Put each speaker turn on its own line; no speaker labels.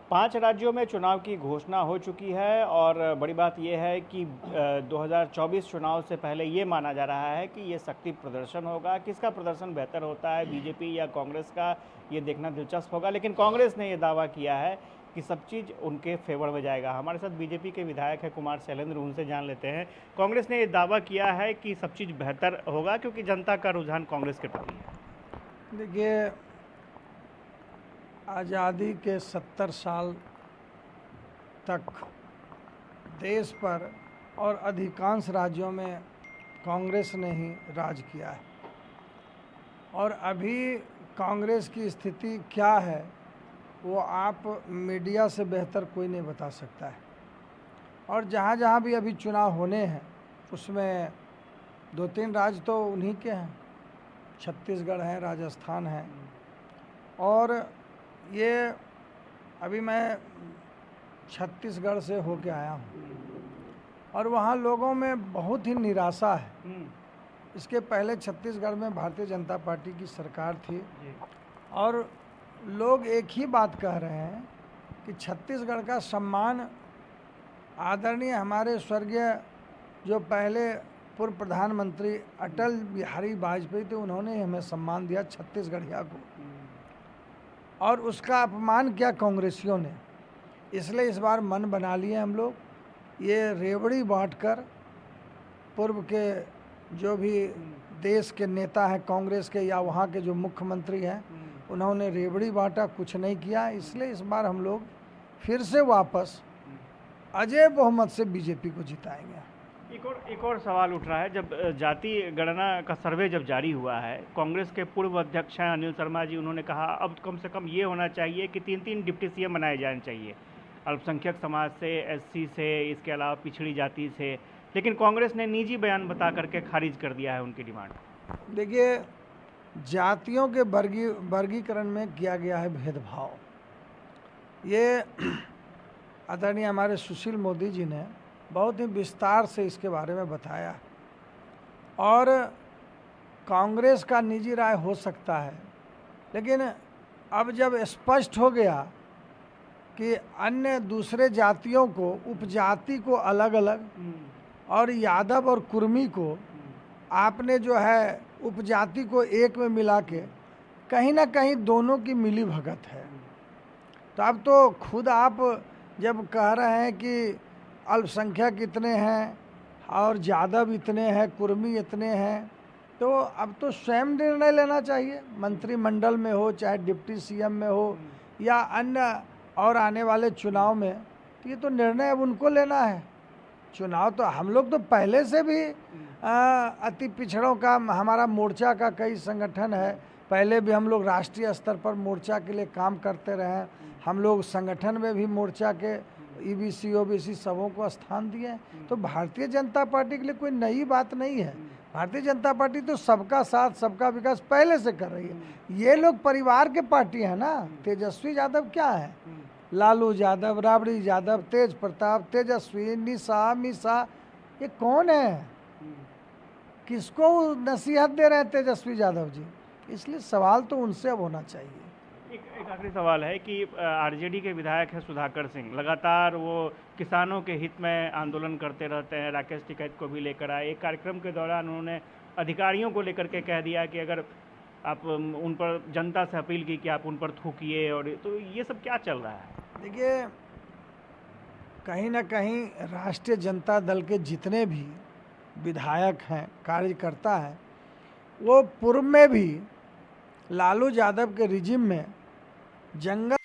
5 राज्यों में चुनाव की घोषणा हो चुकी है और बड़ी बात यह है कि 2024 चुनाव से पहले ये माना जा रहा है कि ये शक्ति प्रदर्शन होगा। किसका प्रदर्शन बेहतर होता है, बीजेपी या कांग्रेस का, ये देखना दिलचस्प होगा। लेकिन कांग्रेस ने ये दावा किया है कि सब चीज़ उनके फेवर में जाएगा। हमारे साथ बीजेपी के विधायक हैं कुमार शैलेंद्र, उनसे जान लेते हैं। कांग्रेस ने ये दावा किया है कि सब चीज़ बेहतर होगा क्योंकि जनता का रुझान कांग्रेस के प्रति है।
देखिए, आज़ादी के 70 साल तक देश पर और अधिकांश राज्यों में कांग्रेस ने ही राज किया है और अभी कांग्रेस की स्थिति क्या है वो आप मीडिया से बेहतर कोई नहीं बता सकता है। और जहाँ जहाँ भी अभी चुनाव होने हैं उसमें 2-3 राज्य तो उन्हीं के हैं, छत्तीसगढ़ है, राजस्थान है। और ये अभी मैं छत्तीसगढ़ से होके आया हूँ और वहाँ लोगों में बहुत ही निराशा है। इसके पहले छत्तीसगढ़ में भारतीय जनता पार्टी की सरकार थी और लोग एक ही बात कह रहे हैं कि छत्तीसगढ़ का सम्मान आदरणीय हमारे स्वर्गीय जो पहले पूर्व प्रधानमंत्री अटल बिहारी वाजपेयी थे, उन्होंने हमें सम्मान दिया छत्तीसगढ़िया को, और उसका अपमान किया कांग्रेसियों ने। इसलिए इस बार मन बना लिए हम लोग, ये रेवड़ी बांटकर पूर्व के जो भी देश के नेता हैं कांग्रेस के या वहाँ के जो मुख्यमंत्री हैं उन्होंने रेवड़ी बांटा, कुछ नहीं किया। इसलिए इस बार हम लोग फिर से वापस अजय बहुमत से बीजेपी को जिताएंगे।
एक और सवाल उठ रहा है। जब जाति गणना का सर्वे जब जारी हुआ है, कांग्रेस के पूर्व अध्यक्ष हैं अनिल शर्मा जी, उन्होंने कहा अब कम से कम ये होना चाहिए कि 3-3 डिप्टी सीएम बनाए जाने चाहिए, अल्पसंख्यक समाज से, एससी से, इसके अलावा पिछड़ी जाति से। लेकिन कांग्रेस ने निजी बयान बता करके खारिज कर दिया है उनकी डिमांड।
देखिए, जातियों के वर्गीकरण में किया गया है भेदभाव। ये आदरणीय हमारे सुशील मोदी जी ने बहुत ही विस्तार से इसके बारे में बताया और कांग्रेस का निजी राय हो सकता है, लेकिन अब जब स्पष्ट हो गया कि अन्य दूसरे जातियों को, उपजाति को अलग अलग और यादव और कुर्मी को आपने जो है उपजाति को एक में मिला के कहीं ना कहीं दोनों की मिली भगत है। तो अब तो खुद आप जब कह रहे हैं कि अल्पसंख्यक इतने हैं और यादव इतने हैं, कुर्मी इतने हैं, तो अब तो स्वयं निर्णय लेना चाहिए, मंत्रिमंडल में हो, चाहे डिप्टी सीएम में हो या अन्य और आने वाले चुनाव में। तो ये तो निर्णय अब उनको लेना है। चुनाव तो हम लोग तो पहले से भी अति पिछड़ों का हमारा मोर्चा का कई संगठन है, पहले भी हम लोग राष्ट्रीय स्तर पर मोर्चा के लिए काम करते रहे। हम लोग संगठन में भी मोर्चा के ईबीसी ओबीसी सबों को स्थान दिए। तो भारतीय जनता पार्टी के लिए कोई नई बात नहीं है। भारतीय जनता पार्टी तो सबका साथ सबका विकास पहले से कर रही है। ये लोग परिवार के पार्टी है ना। तेजस्वी यादव क्या है, लालू यादव, राबड़ी यादव, तेज प्रताप, तेजस्वी, निशा, मीसा, ये कौन है? किसको नसीहत दे रहे हैं तेजस्वी यादव जी? इसलिए सवाल तो उनसे अब होना चाहिए।
एक आखिरी सवाल है कि आरजेडी के विधायक है सुधाकर सिंह, लगातार वो किसानों के हित में आंदोलन करते रहते हैं। राकेश टिकैत को भी लेकर आए। एक कार्यक्रम के दौरान उन्होंने अधिकारियों को लेकर के कह दिया कि अगर आप उन पर, जनता से अपील की कि आप उन पर थूकिए, और तो ये सब क्या चल रहा है?
देखिए, कहीं ना कहीं राष्ट्रीय जनता दल के जितने भी विधायक हैं, कार्यकर्ता हैं, वो पूर्व में भी लालू यादव के रिजिम में जंगल